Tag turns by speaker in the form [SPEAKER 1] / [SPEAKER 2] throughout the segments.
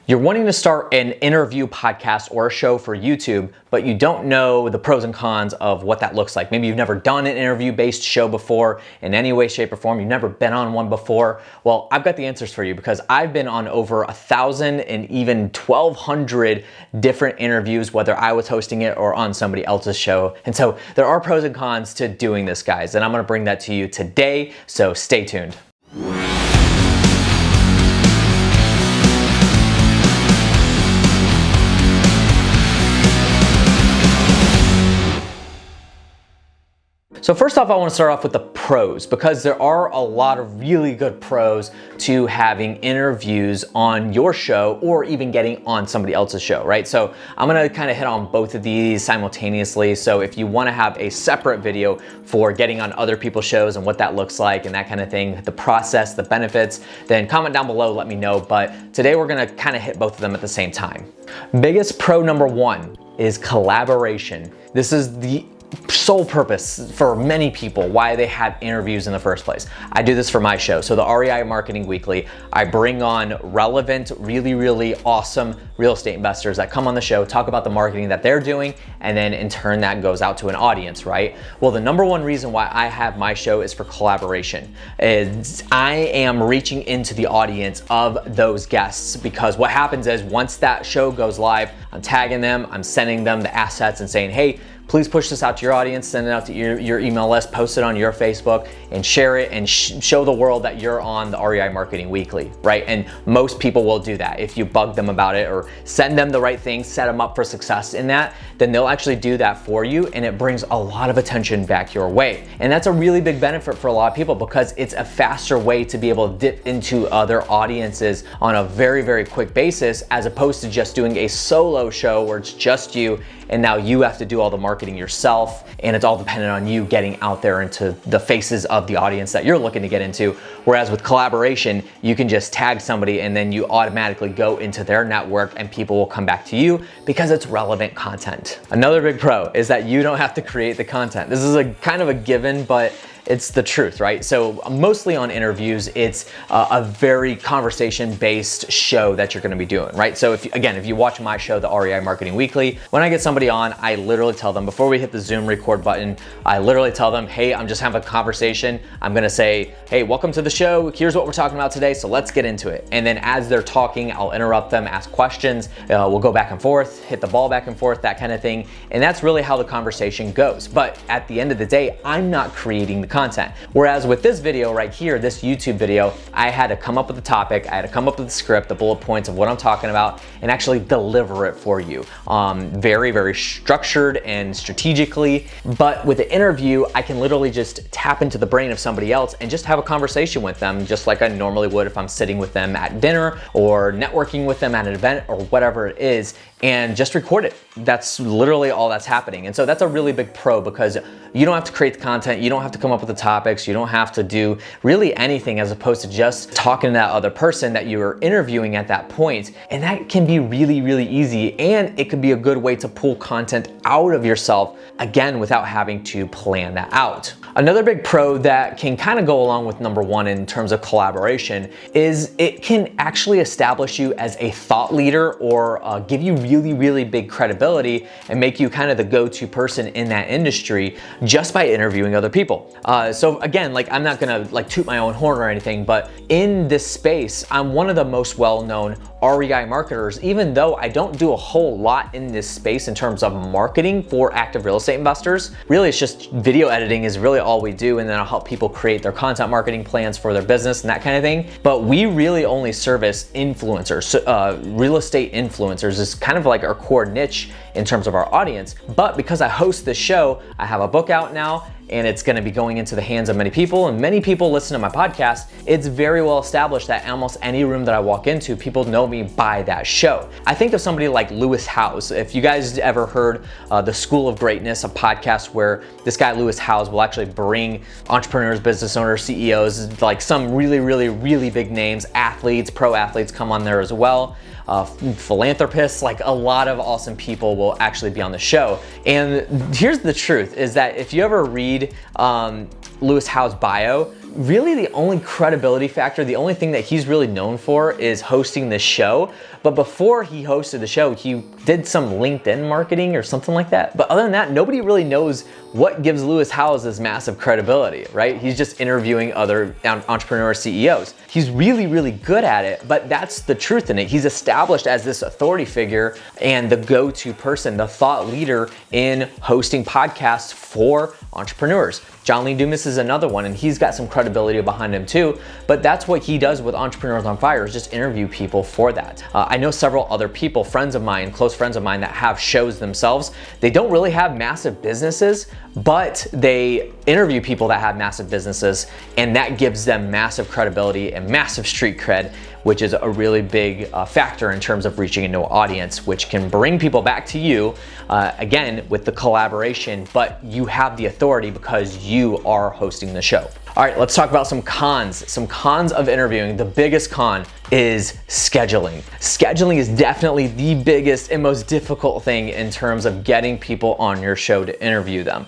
[SPEAKER 1] You're wanting to start an interview podcast or a show for YouTube, but you don't know the pros and cons of what that looks like. Maybe you've never done an interview-based show before in any way, shape, or form. You've never been on one before. Well, I've got the answers for you because I've been on over 1,000 and even 1,200 different interviews, whether I was hosting it or on somebody else's show. And so there are pros and cons to doing this, guys, and I'm gonna bring that to you today, so stay tuned. So first off, I want to start off with the pros because there are a lot of really good pros to having interviews on your show or even getting on somebody else's show, right? So I'm going to kind of hit on both of these simultaneously. So if you want to have a separate video for getting on other people's shows and what that looks like and that kind of thing, the process, the benefits, then comment down below, let me know. But today we're going to kind of hit both of them at the same time. Biggest pro number one is collaboration. This is the sole purpose for many people why they have interviews in the first place. I do this for my show. So the REI Marketing Weekly, I bring on relevant, really awesome real estate investors that come on the show, talk about the marketing that they're doing, and then in turn that goes out to an audience, right? Well, the number one reason why I have my show is for collaboration. I am reaching into the audience of those guests because what happens is once that show goes live, I'm tagging them, I'm sending them the assets and saying, hey, please push this out to your audience, send it out to your email list, post it on your Facebook, and share it and show the world that you're on the REI Marketing Weekly, right? And most people will do that. If you bug them about it or send them the right things, set them up for success in that, then they'll actually do that for you, and it brings a lot of attention back your way. And that's a really big benefit for a lot of people because it's a faster way to be able to dip into other audiences on a very quick basis, as opposed to just doing a solo show where it's just you and now you have to do all the marketing yourself, and it's all dependent on you getting out there into the faces of the audience that you're looking to get into. Whereas with collaboration, you can just tag somebody and then you automatically go into their network and people will come back to you because it's relevant content. Another big pro is that you don't have to create the content. This is a kind of a given, but it's the truth, right? So mostly on interviews, it's a very conversation-based show that you're gonna be doing, right? So if you watch my show, the REI Marketing Weekly, when I get somebody on, I literally tell them, before we hit the Zoom record button, I literally tell them, hey, I'm just having a conversation. I'm gonna say, hey, welcome to the show. Here's what we're talking about today, so let's get into it. And then as they're talking, I'll interrupt them, ask questions. We'll go back and forth, hit the ball back and forth, that kind of thing. And that's really how the conversation goes. But at the end of the day, I'm not creating the content. Whereas with this video right here, this YouTube video, I had to come up with the topic, I had to come up with the script, the bullet points of what I'm talking about, and actually deliver it for you. Very structured and strategically. But with the interview, I can literally just tap into the brain of somebody else and just have a conversation with them, just like I normally would if I'm sitting with them at dinner or networking with them at an event or whatever it is, and just record it. That's literally all that's happening. And so that's a really big pro because you don't have to create the content, you don't have to come up with the topics, you don't have to do really anything as opposed to just talking to that other person that you're interviewing at that point. And that can be really easy, and it could be a good way to pull content out of yourself, again, without having to plan that out. Another big pro that can kind of go along with number one in terms of collaboration is it can actually establish you as a thought leader or give you really big credibility and make you kind of the go-to person in that industry just by interviewing other people. So again, like I'm not gonna like toot my own horn or anything, but in this space, I'm one of the most well-known REI marketers, even though I don't do a whole lot in this space in terms of marketing for active real estate investors. Really, it's just video editing is really all we do, and then I'll help people create their content marketing plans for their business and that kind of thing. But we really only service influencers. So, real estate influencers is kind of like our core niche in terms of our audience. But because I host this show, I have a book out now, and it's gonna be going into the hands of many people, and many people listen to my podcast. It's very well established that almost any room that I walk into, people know me by that show. I think of somebody like Lewis Howes. If you guys ever heard the School of Greatness, a podcast where this guy Lewis Howes will actually bring entrepreneurs, business owners, CEOs, like some really big names, athletes, pro athletes come on there as well. philanthropists, like a lot of awesome people will actually be on the show. And here's the truth, is that if you ever read Lewis Howes' bio, really the only credibility factor, the only thing that he's really known for is hosting this show. But before he hosted the show, he did some LinkedIn marketing or something like that. But other than that, nobody really knows what gives Lewis Howes this massive credibility, right? He's just interviewing other entrepreneur CEOs. He's really, really good at it, but that's the truth in it. He's established as this authority figure and the go-to person, the thought leader in hosting podcasts for entrepreneurs. John Lee Dumas is another one, and he's got some credibility behind him too, but that's what he does with Entrepreneurs on Fire, is just interview people for that. I know several other people, friends of mine, close friends of mine, that have shows themselves. They don't really have massive businesses, but they interview people that have massive businesses, and that gives them massive credibility and massive street cred, which is a really big factor in terms of reaching a new audience, which can bring people back to you, again, with the collaboration, but you have the authority because you are hosting the show. All right, let's talk about some cons. Some cons of interviewing. The biggest con is scheduling. Scheduling is definitely the biggest and most difficult thing in terms of getting people on your show to interview them.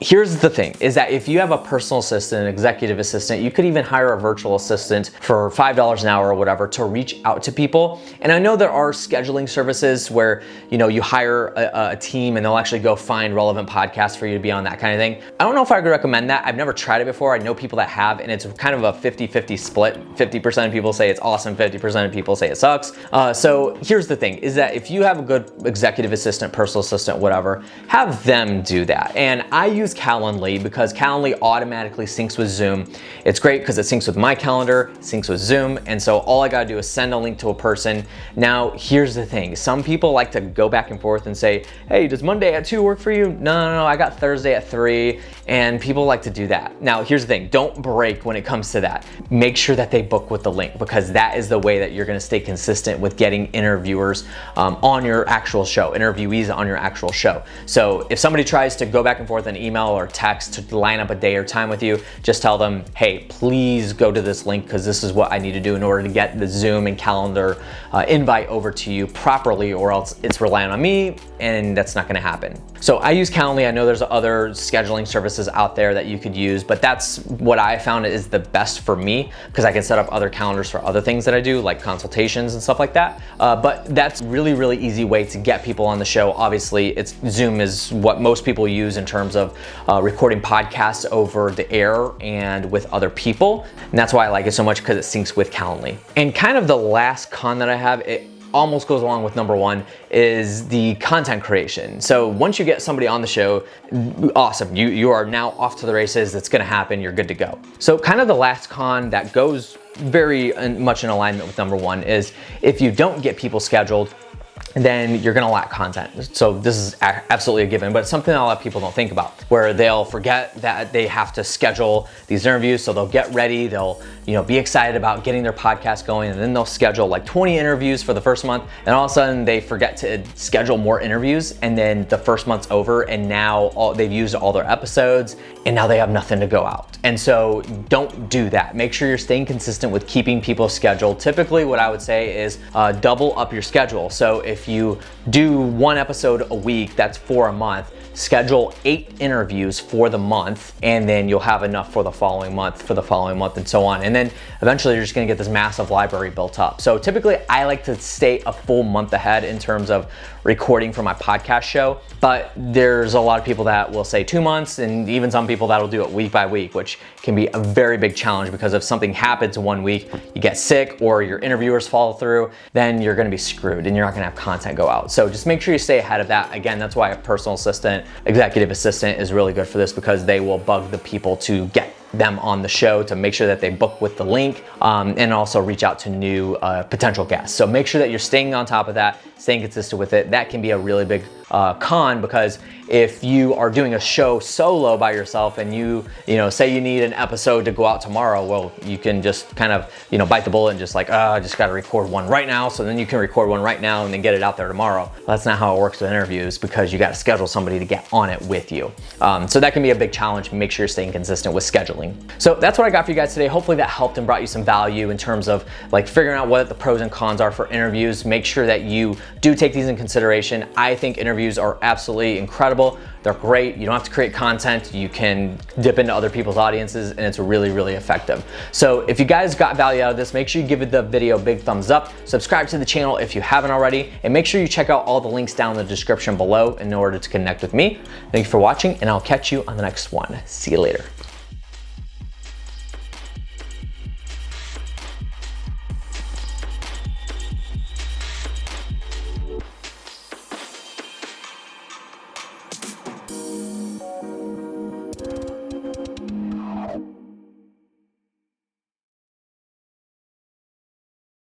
[SPEAKER 1] Here's the thing, is that if you have a personal assistant, an executive assistant, you could even hire a virtual assistant for $5 an hour or whatever to reach out to people. And I know there are scheduling services where, you hire a team and they'll actually go find relevant podcasts for you to be on, that kind of thing. I don't know if I would recommend that. I've never tried it before. I know people that have, and it's kind of a 50-50 split. 50% of people say it's awesome, 50% of people say it sucks. So here's the thing, is that if you have a good executive assistant, personal assistant, whatever, have them do that. And I use Calendly because Calendly automatically syncs with Zoom. It's great because it syncs with my calendar, syncs with Zoom, and so all I gotta do is send a link to a person. Now, here's the thing. Some people like to go back and forth and say, hey, does Monday at 2 work for you? No, I got Thursday at 3, and people like to do that. Now, here's the thing. Don't break when it comes to that. Make sure that they book with the link, because that is the way that you're gonna stay consistent with getting interviewers on your actual show, interviewees on your actual show. So if somebody tries to go back and forth an email or text to line up a day or time with you, just tell them, hey, please go to this link because this is what I need to do in order to get the Zoom and calendar invite over to you properly, or else it's relying on me and that's not gonna happen. So I use Calendly. I know there's other scheduling services out there that you could use, but that's what I found is the best for me, because I can set up other calendars for other things that I do, like consultations and stuff like that. But that's really, really easy way to get people on the show. Obviously, Zoom is what most people use in terms of recording podcasts over the air and with other people. And that's why I like it so much, because it syncs with Calendly. And kind of the last con that I have, it almost goes along with number one, is the content creation. So once you get somebody on the show, awesome, you are now off to the races. It's gonna happen, you're good to go. So kind of the last con that goes very much in alignment with number one is if you don't get people scheduled, then you're gonna lack content. So this is absolutely a given, but it's something that a lot of people don't think about, where they'll forget that they have to schedule these interviews. So they'll get ready, they'll be excited about getting their podcast going, and then they'll schedule like 20 interviews for the first month, and all of a sudden they forget to schedule more interviews, and then the first month's over, and now they've used all their episodes, and now they have nothing to go out. And so don't do that. Make sure you're staying consistent with keeping people scheduled. Typically what I would say is double up your schedule. So if you do one episode a week, that's 4 a month, schedule 8 interviews for the month, and then you'll have enough for the following month, and so on. And then eventually you're just gonna get this massive library built up. So typically I like to stay a full month ahead in terms of recording for my podcast show, but there's a lot of people that will say 2 months, and even some people that'll do it week by week, which can be a very big challenge, because if something happens 1 week, you get sick or your interviewers follow through, then you're gonna be screwed and you're not gonna have content go out. So just make sure you stay ahead of that. Again, that's why a personal assistant, executive assistant is really good for this, because they will bug the people to get them on the show, to make sure that they book with the link, and also reach out to new potential guests. So make sure that you're staying on top of that, staying consistent with it. That can be a really big con, because if you are doing a show solo by yourself and you say you need an episode to go out tomorrow, well, you can just kind of, bite the bullet and just like, I just got to record one right now. So then you can record one right now and then get it out there tomorrow. Well, that's not how it works with interviews, because you got to schedule somebody to get on it with you. So that can be a big challenge. Make sure you're staying consistent with scheduling. So that's what I got for you guys today. Hopefully that helped and brought you some value in terms of like figuring out what the pros and cons are for interviews. Make sure that you do take these in consideration. I think interviews are absolutely incredible. They're great. You don't have to create content. You can dip into other people's audiences, and it's really, really effective. So if you guys got value out of this, make sure you give the video a big thumbs up. Subscribe to the channel if you haven't already, and make sure you check out all the links down in the description below in order to connect with me. Thank you for watching, and I'll catch you on the next one. See you later.